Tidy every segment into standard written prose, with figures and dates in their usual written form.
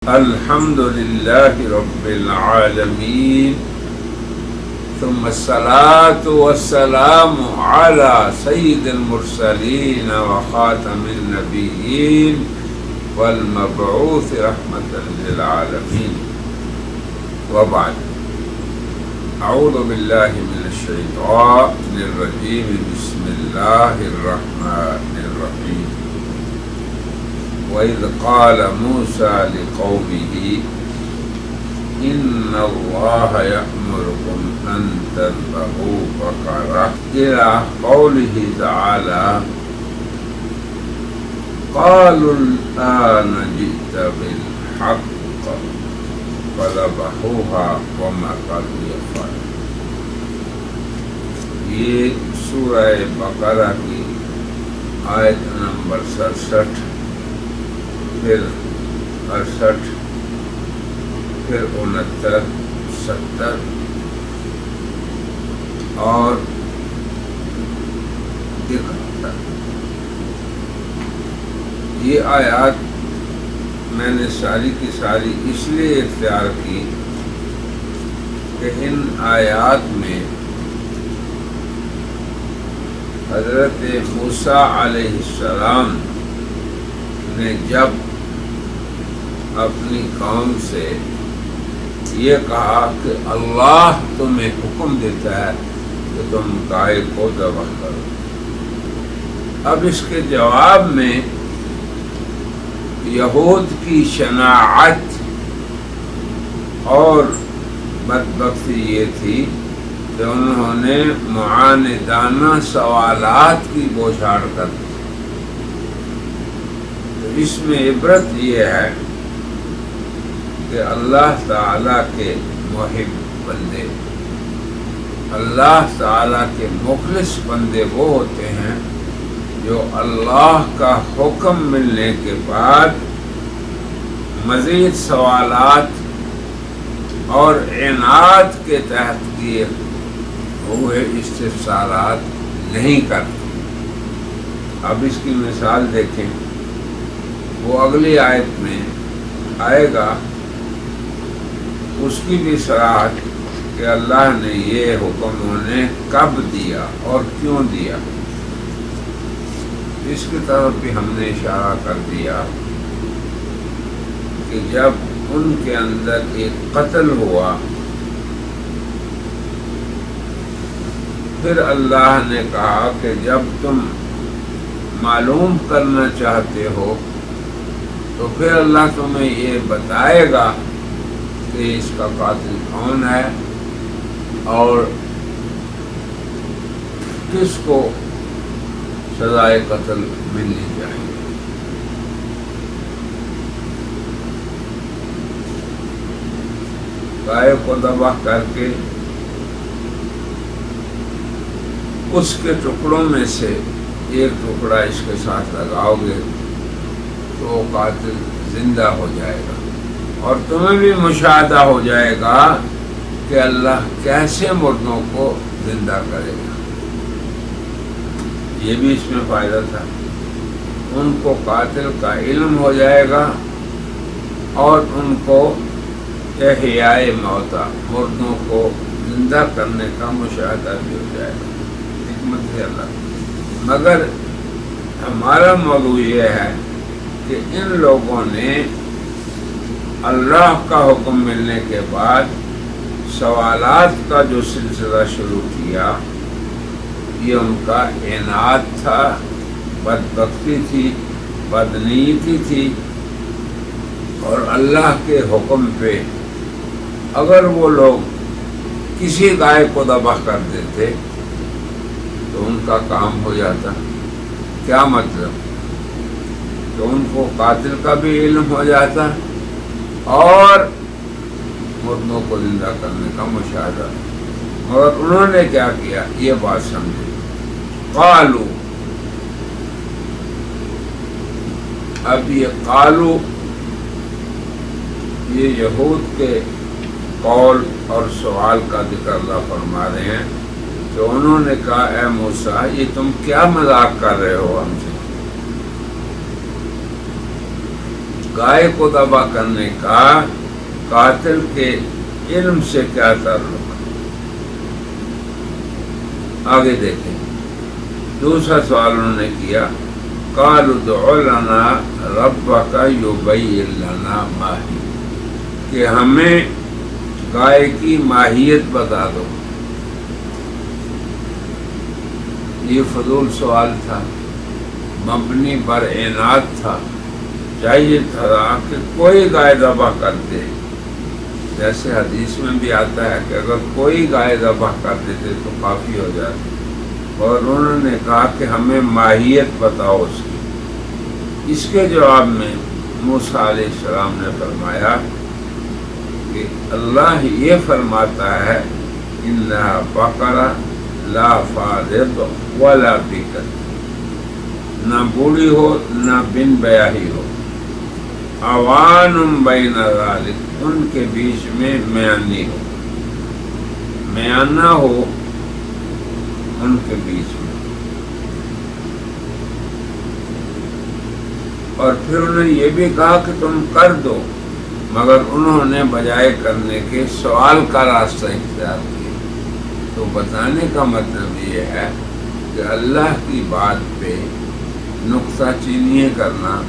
الحمد لله رب العالمين ثم الصلاة والسلام على سيد المرسلين وخاتم النبيين والمبعوث رحمة للعالمين وبعد. أعوذ بالله من الشيطان الرجيم. بسم الله الرحمن الرحيم. وَإِذْ قَالَ مُوسَى لِقَوْمِهِ إِنَّ اللَّهَ يَأْمُرُكُمْ أَن تَذْبَحُوا بَقَرَةً إِلَى قَوْلِهِ تَعَالَى قَالُوا الْآنَ جِئْتَ بِالْحَقِّ فَذَبَحُوهَا وَمَا كَادُوا يَفْعَلُونَ. یہ سورہ بقرہ کی آیت نمبر 67، پھر 68، پھر 69، 70 اور 71. یہ آیات میں نے ساری کی ساری اس لیے اختیار کی کہ ان آیات میں حضرت موسیٰ علیہ السلام نے جب اپنی قوم سے یہ کہا کہ اللہ تمہیں حکم دیتا ہے کہ تم گائے کو ذبح کرو، اب اس کے جواب میں یہود کی شناعت اور بدبختی یہ تھی کہ انہوں نے معاندانہ سوالات کی بوچھاڑ کر دی. اس میں عبرت یہ ہے کہ اللہ تعالیٰ کے محب بندے، اللہ تعالیٰ کے مخلص بندے وہ ہوتے ہیں جو اللہ کا حکم ملنے کے بعد مزید سوالات اور عناد کے تحت کیے ہوئے استفسارات نہیں کرتے. اب اس کی مثال دیکھیں، وہ اگلی آیت میں آئے گا، اس کی بھی صراحت کہ اللہ نے یہ حکم انہیں کب دیا اور کیوں دیا. اس کی طرف بھی ہم نے اشارہ کر دیا کہ جب ان کے اندر ایک قتل ہوا، پھر اللہ نے کہا کہ جب تم معلوم کرنا چاہتے ہو تو پھر اللہ تمہیں یہ بتائے گا کہ اس کا قاتل کون ہے اور کس کو سزائے قتل ملنی چاہیے. گائے کو ذبح کر کے اس کے ٹکڑوں میں سے ایک ٹکڑا اس کے ساتھ لگاؤ گے تو قاتل زندہ ہو جائے گا، اور تمہیں بھی مشاہدہ ہو جائے گا کہ اللہ کیسے مردوں کو زندہ کرے گا. یہ بھی اس میں فائدہ تھا. ان کو قاتل کا علم ہو جائے گا اور ان کو احیاء موتیٰ، مردوں کو زندہ کرنے کا مشاہدہ بھی ہو جائے گا. حکمت ہے اللہ. مگر ہمارا موضوع یہ ہے کہ ان لوگوں نے اللہ کا حکم ملنے کے بعد سوالات کا جو سلسلہ شروع کیا، یہ ان کا عناد تھا، بدبختی تھی، بدنیتی تھی. اور اللہ کے حکم پہ اگر وہ لوگ کسی گائے کو ذبح کر دیتے تو ان کا کام ہو جاتا. کیا مطلب؟ کہ ان کو قاتل کا بھی علم ہو جاتا اور مردوں کو زندہ کرنے کا مشاہدہ. مگر انہوں نے کیا کیا، یہ بات سمجھے. قالو، اب یہ قالو یہ یہود کے قول اور سوال کا ذکر اللہ فرما رہے ہیں کہ انہوں نے کہا اے موسیٰ، یہ تم کیا مذاق کر رہے ہو ہم سے؟ گائے کو ذبح کرنے کا قاتل کے علم سے کیا تعلق ہے؟ آگے دیکھیں، دوسرا سوال انہوں نے کیا، قالوا ادع لنا ربک یبین لنا ما ہی، کہ ہمیں گائے کی ماہیت بتا دو۔ یہ فضول سوال تھا، مبنی بر عناد تھا، چاہیے تھا کہ کوئی گائے ذبح کر دے، جیسے حدیث میں بھی آتا ہے کہ اگر کوئی گائے ذبح کر دیتے تو کافی ہو جاتی، اور انہوں نے کہا کہ ہمیں ماہیت بتاؤ اس کی۔ اس کے جواب میں موسیٰ علیہ السلام نے فرمایا کہ اللہ یہ فرماتا ہے انہا بقرہ لا فارض ولا بکر، نہ بوڑھی ہو نہ بن بیاہی ہو، عوان بین ذالک، ان کے بیچ میں میانی ہو، میانہ ہو ان کے بیچ میں۔ اور پھر انہوں نے یہ بھی کہا کہ تم کر دو، مگر انہوں نے بجائے کرنے کے سوال کا راستہ اختیار کیا۔ تو بتانے کا مطلب یہ ہے کہ اللہ کی بات پہ نکتہ چینی کرنا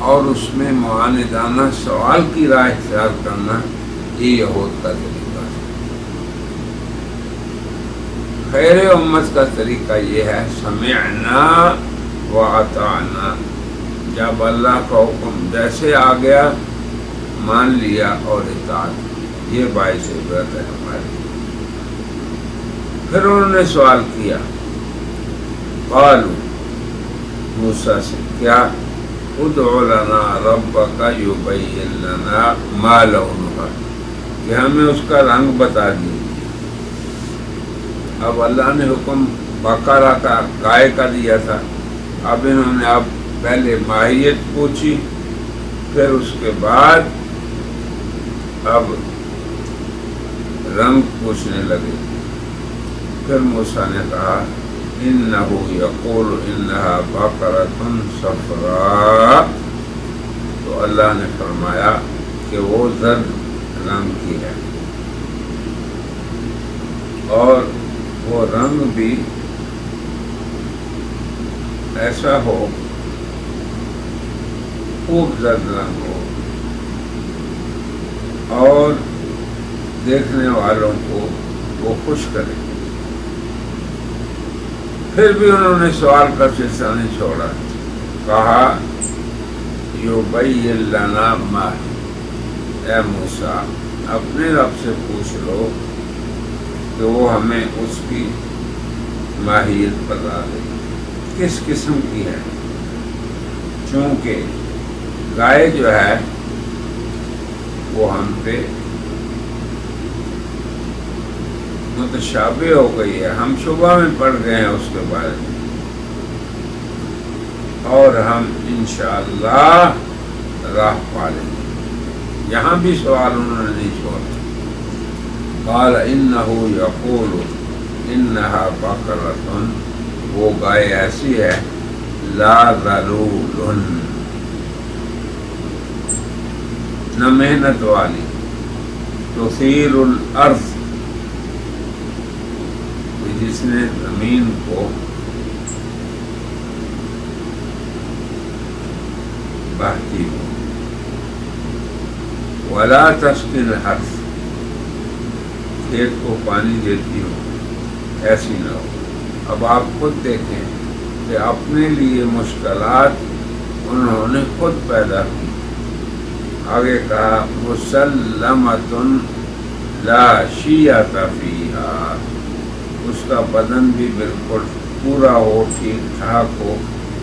اور اس میں معاندانہ سوال کی راہ اختیار کرنا، یہ یہود کا طریقہ ہے۔ خیر امت کا طریقہ یہ ہے سمعنا و اطعنا، جب اللہ کا حکم جیسے آ گیا مان لیا اور اطاعت، یہ باعث عبرت ہے ہمارے۔ پھر انہوں نے سوال کیا، قالوا، موسیٰ سے، کیا؟ ادع لنا ربک یبین لنا ما لونہا، کہ ہمیں اس کا رنگ بتا دیجیے۔ اب اللہ نے حکم بقرہ کا، گائے کا دیا تھا، اب انہوں نے پہلے ماہیت پوچھی، پھر اس کے بعد اب رنگ پوچھنے لگے۔ پھر موسیٰ نے کہا انہ یقول انہا بقرۃ صفراء، تو اللہ نے فرمایا کہ وہ زرد رنگ کی ہے، اور وہ رنگ بھی ایسا ہو، خوب زرد رنگ ہو، اور دیکھنے والوں کو وہ خوش کرے۔ پھر بھی انہوں نے سوال کا سلسلہ نہیں چھوڑا، کہا یبین لنا ما ہی، اے موسیٰ اپنے رب سے پوچھ لو کہ وہ ہمیں اس کی ماہیت بتا دے، کس قسم کی ہے۔ چونکہ گائے جو ہے وہ ہم پہ متشابہ ہو گئی ہے، ہم شبہ میں پڑ گئے ہیں اس کے بارے میں، اور ہم انشاءاللہ راہ پا لیں گے۔ یہاں بھی سوال انہوں نے نہیں چھوڑا۔ قال انہ یقول انہا بقرۃ، وہ گائے ایسی ہے لا ذلول، نہ محنت والی، تثیر الارض، جس نے زمین کو بہتی ہو، ولا تسقی الحرث، کھیت کو پانی دیتی ہو، ایسی نہ ہو۔ اب آپ خود دیکھیں کہ اپنے لیے مشکلات انہوں نے خود پیدا کی۔ آگے کہا مسلمۃ لا شیۃ فیہا، اس کا بدن بھی بالکل پورا ہو، ٹھیک ٹھاک ہو،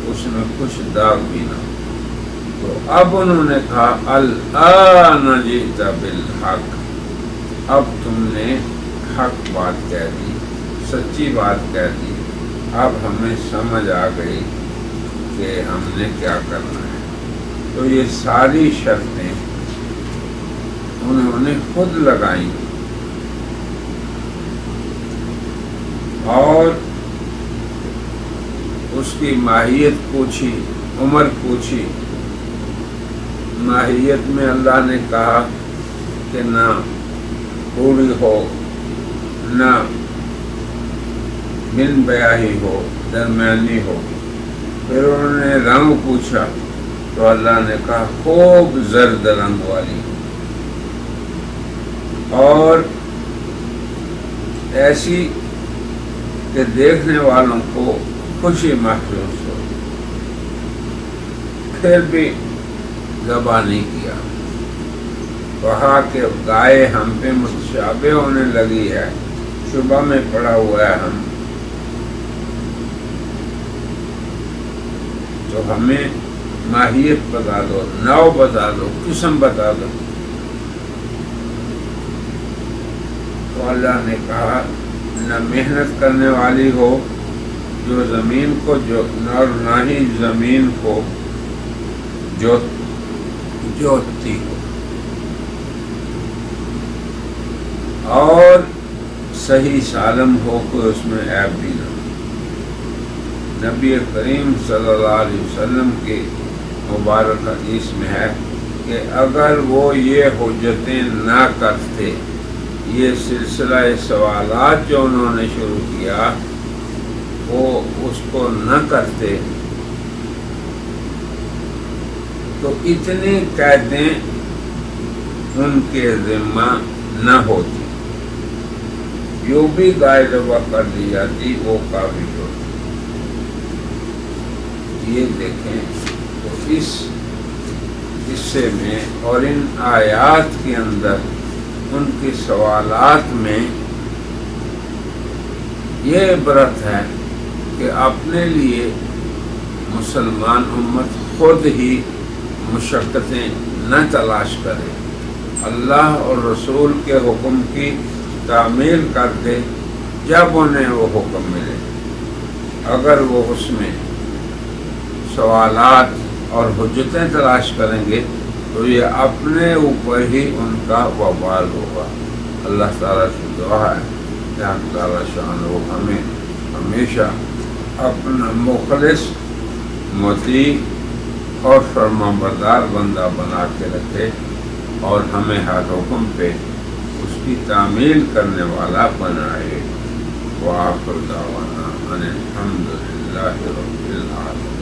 اس میں کچھ داغ بھی نہ ہو۔ تو اب انہوں نے کہا الآن جئت بالحق، اب تم نے حق بات کہہ دی، سچی بات کہہ دی، اب ہمیں سمجھ آ گئی کہ ہم نے کیا کرنا ہے۔ تو یہ ساری شرطیں انہوں نے خود لگائیں اور اس کی ماہیت پوچھی، عمر پوچھی، ماہیت میں اللہ نے کہا کہ نہ بوڑھی ہو نہ بن بیاہی ہو، درمیانی ہو۔ پھر انہوں نے رنگ پوچھا تو اللہ نے کہا خوب زرد رنگ والی اور ایسی کہ دیکھنے والوں کو خوشی محسوس ہو۔ پھر بھی ذبح نہیں کیا، کہا کہ گائے ہم پہ متشابہ ہونے لگی ہے، شبہ میں پڑا ہوا ہے ہم، تو ہمیں ماہیت بتا دو، نو بتا دو، قسم بتا دو۔ تو اللہ نے کہا نہ محنت کرنے والی ہو جو زمین کو نہ ہی زمین کو جوتتی ہو، اور صحیح سالم ہو، کوئی اس میں عیب بھی نہ ہو۔ نبی کریم صلی اللہ علیہ وسلم کی مبارک حدیث میں ہے کہ اگر وہ یہ حجتیں نہ کرتے، یہ سلسلہ سوالات جو انہوں نے شروع کیا وہ اس کو نہ کرتے تو اتنی قیدیں ان کے ذمہ نہ ہوتی، جو بھی گائے ذبح کر دی جاتی وہ کافی ہوتی۔ یہ دیکھیں تو اس حصے میں اور ان آیات کے اندر ان کے سوالات میں یہ عبرت ہے کہ اپنے لیے مسلمان امت خود ہی مشقتیں نہ تلاش کرے، اللہ اور رسول کے حکم کی تعمیل کر دے جب انہیں وہ حکم ملے۔ اگر وہ اس میں سوالات اور حجتیں تلاش کریں گے تو یہ اپنے اوپر ہی ان کا وبال ہوگا۔ اللہ تعالیٰ سے دعا ہے کہ اللہ تعالیٰ شان وہ ہمیں ہمیشہ اپنا مخلص، مطیع اور فرمانبردار بندہ بنا کے رکھے اور ہمیں ہر حکم پہ اس کی تعمیل کرنے والا بنائے۔ وآخر دعوانا ان الحمد للہ رب العالمین۔